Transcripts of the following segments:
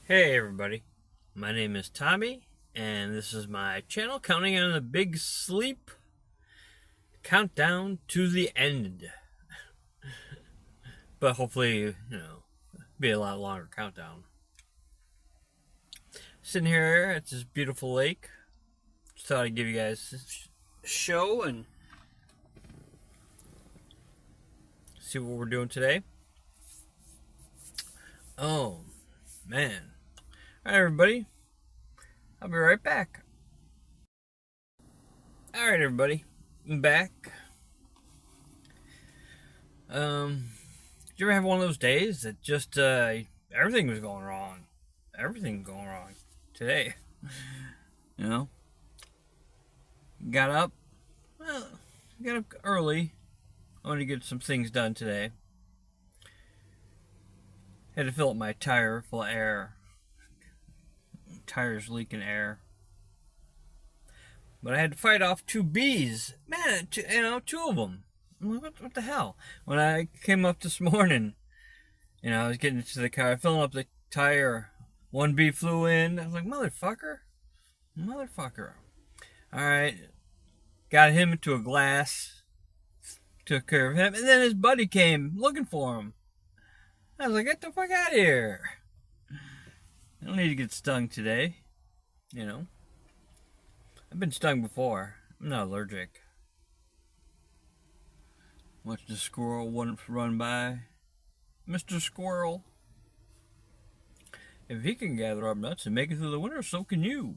Hey everybody, my name is Tommy, and this is my channel counting on the big sleep countdown to the end. But hopefully, be a lot longer countdown. Sitting here at this beautiful lake, just thought I'd give you guys a show and see what we're doing today. Oh, man. Alright, everybody, I'll be right back. Alright, everybody, I'm back. Did you ever have one of those days that just everything was going wrong? Everything going wrong today. You know, got up. Well, got up early. I wanted to get some things done today. Had to fill up my tire full of air. Tire's leaking air. But I had to fight off two bees. Man, two of them. What the hell? When I came up this morning, I was getting into the car, filling up the tire. One bee flew in. I was like, motherfucker. Alright. Got him into a glass. Took care of him. And then his buddy came looking for him. I was like, get the fuck out of here. I don't need to get stung today. I've been stung before. I'm not allergic. Watch the squirrel run by. Mr. Squirrel. If he can gather up nuts and make it through the winter, so can you.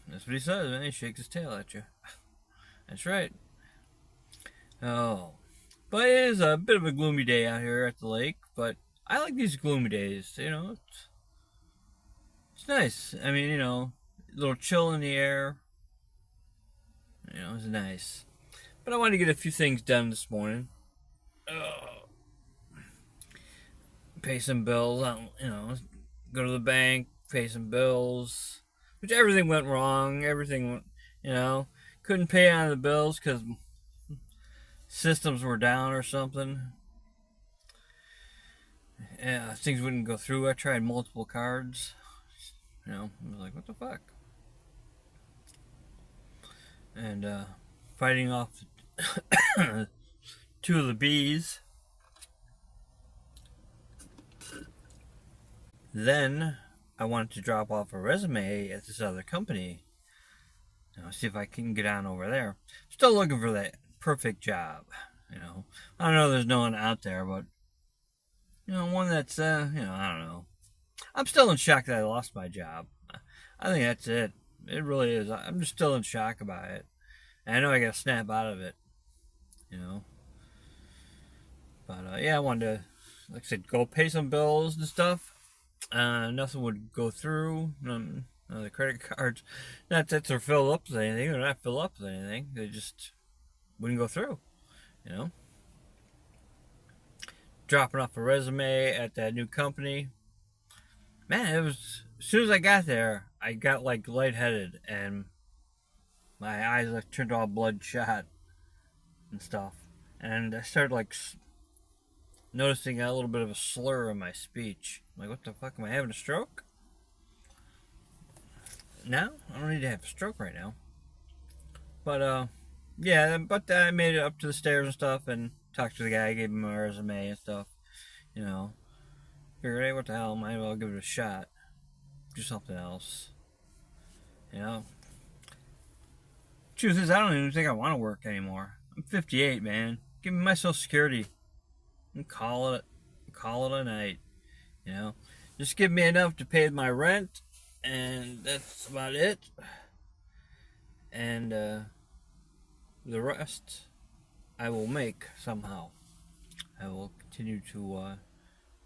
That's what he says, man. He shakes his tail at you. That's right. Oh. But it is a bit of a gloomy day out here at the lake, but I like these gloomy days. It's nice. I mean, a little chill in the air. It's nice. But I wanted to get a few things done this morning. Pay some bills. Go to the bank, pay some bills. Which everything went wrong. Everything, couldn't pay on the bills because systems were down or something. Yeah, things wouldn't go through. I tried multiple cards. I was like, what the fuck? And fighting off two of the bees. Then I wanted to drop off a resume at this other company. See if I can get on over there. Still looking for that perfect job. I don't know, there's no one out there, but one that's I don't know. I'm still in shock that I lost my job. I think that's it. It really is. I'm just still in shock about it. And I know I gotta snap out of it. But yeah, I wanted to, like I said, go pay some bills and stuff. Nothing would go through. The credit cards, not that they're filled up with anything. They're not filled up with anything. They just wouldn't go through. Dropping off a resume at that new company. Man, it was, as soon as I got there, I got like lightheaded and my eyes like turned all bloodshot and stuff. And I started like noticing a little bit of a slur in my speech. I'm like, what the fuck? Am I having a stroke? No, I don't need to have a stroke right now. But yeah, but I made it up to the stairs and stuff and talked to the guy, gave him my resume and stuff. Figured, hey, what the hell? Might as well give it a shot. Do something else. Truth is, I don't even think I want to work anymore. I'm 58, man. Give me my Social Security and call it a night. Just give me enough to pay my rent, and that's about it. And the rest I will make somehow. I will continue to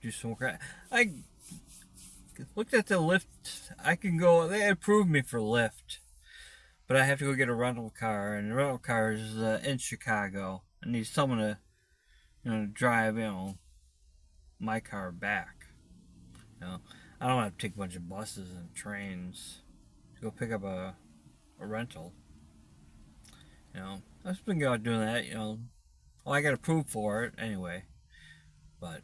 do some work. I looked at the Lyft. I can go. They approved me for Lyft, but I have to go get a rental car, and the rental car is in Chicago. I need someone to drive, my car back. I don't want to take a bunch of buses and trains to go pick up a rental. I've been out doing that. Well, I got approved for it anyway, but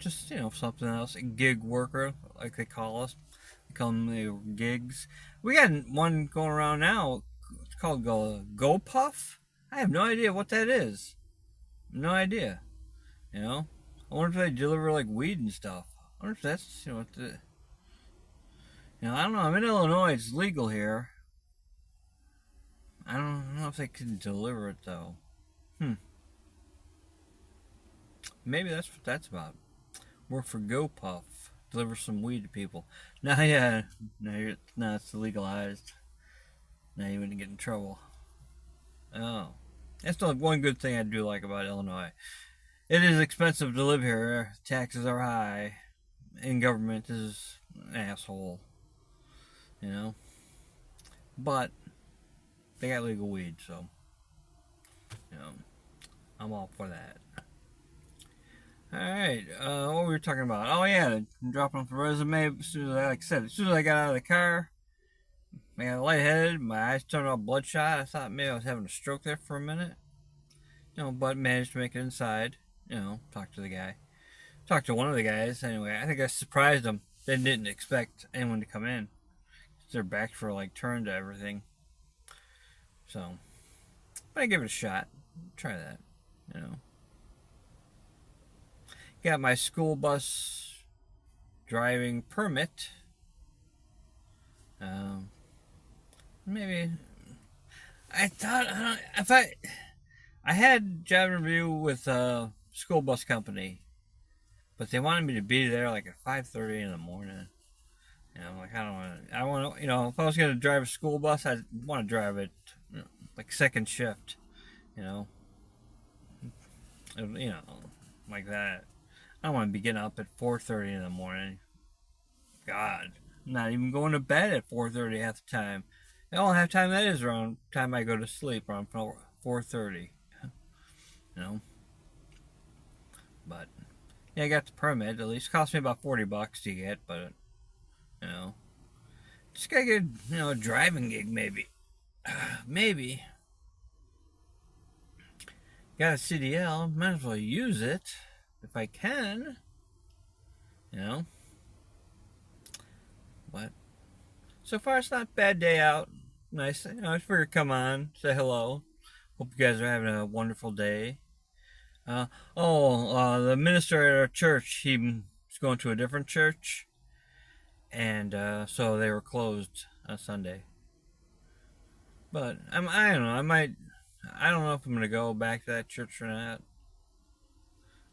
just something else. A gig worker, like they call us. They call them gigs. We got one going around now. It's called Go Puff. I have no idea what that is. No idea. I wonder if they deliver like weed and stuff. I wonder if that's what the. I don't know. I'm in Illinois. It's legal here. I don't know if they can deliver it though. Maybe that's what that's about. Work for GoPuff. Deliver some weed to people. Now, yeah. Now it's legalized. Now you wouldn't get in trouble. Oh. That's the one good thing I do like about Illinois. It is expensive to live here. Taxes are high. And government is an asshole. But they got legal weed, so I'm all for that. Alright, what were we talking about? Oh yeah, dropping off the resume. As soon as I got out of the car, I got lightheaded, my eyes turned all bloodshot. I thought maybe I was having a stroke there for a minute. But managed to make it inside. Talk to the guy. Talked to one of the guys anyway. I think I surprised them. They didn't expect anyone to come in. Their backs were like turned to everything. So, but I give it a shot. Try that. Got my school bus driving permit. Maybe I thought if I had job interview with a school bus company, but they wanted me to be there like at 5:30 in the morning. I'm like, I don't want to. I want to, if I was going to drive a school bus, I'd want to drive it like second shift, like that. I don't want to be getting up at 4:30 in the morning. God, I'm not even going to bed at 4:30 half the time. The only half time that is around time I go to sleep, around 4:30. But yeah, I got the permit. At least it cost me about $40 to get, but just gotta get a driving gig maybe. Maybe. Got a CDL, might as well use it if I can. But so far it's not a bad day out. Nice. I figured come on, say hello. Hope you guys are having a wonderful day. The minister at our church, he's going to a different church. And so they were closed on Sunday. But I don't know. I don't know if I'm going to go back to that church or not.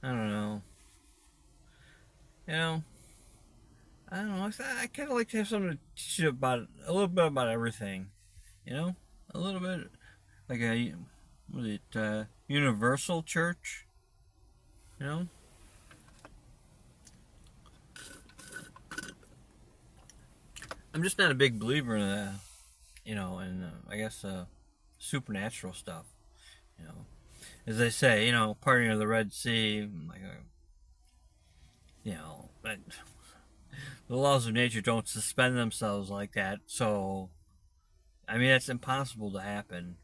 I don't know. I don't know. I kind of like to have something to teach you about, a little bit about everything. A little bit like universal church? I'm just not a big believer in I guess supernatural stuff. As they say, parting of the Red Sea, like the laws of nature don't suspend themselves like that. So, that's impossible to happen.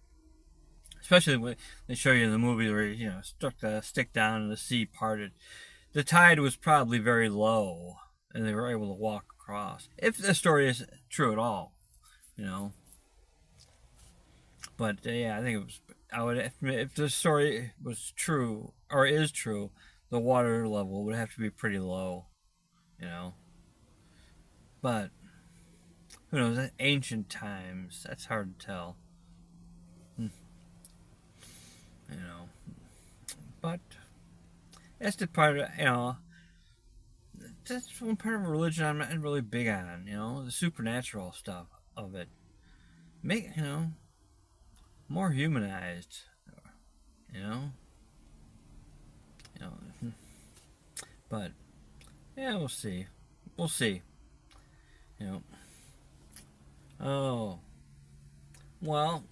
Especially when they show you in the movie where stuck the stick down and the sea parted. The tide was probably very low, and they were able to walk across. If the story is true at all, But yeah, I think it was. If the story was true or is true, the water level would have to be pretty low, But who knows? Ancient times. That's hard to tell. But that's the part of that's one part of religion I'm not really big on. The supernatural stuff of it. Make more humanized. But yeah, we'll see. We'll see. Oh, well,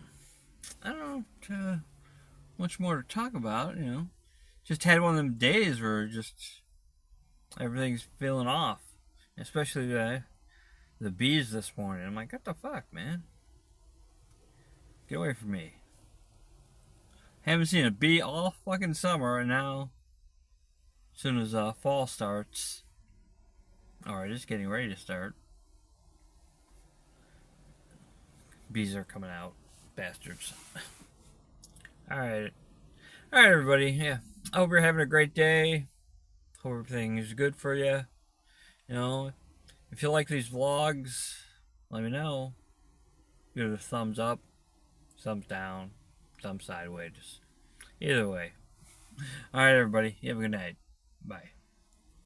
I don't know much more to talk about. Just had one of them days where just everything's feeling off, especially the bees this morning. I'm like, what the fuck, man? Get away from me. Haven't seen a bee all fucking summer, and now soon as fall starts, or it is getting ready to start, bees are coming out, bastards. Alright, everybody, yeah, I hope you're having a great day. Hope everything is good for you. You know, if you like these vlogs, let me know. Give it a thumbs up, thumbs down, thumbs sideways. Either way. Alright, everybody. You have a good night. Bye.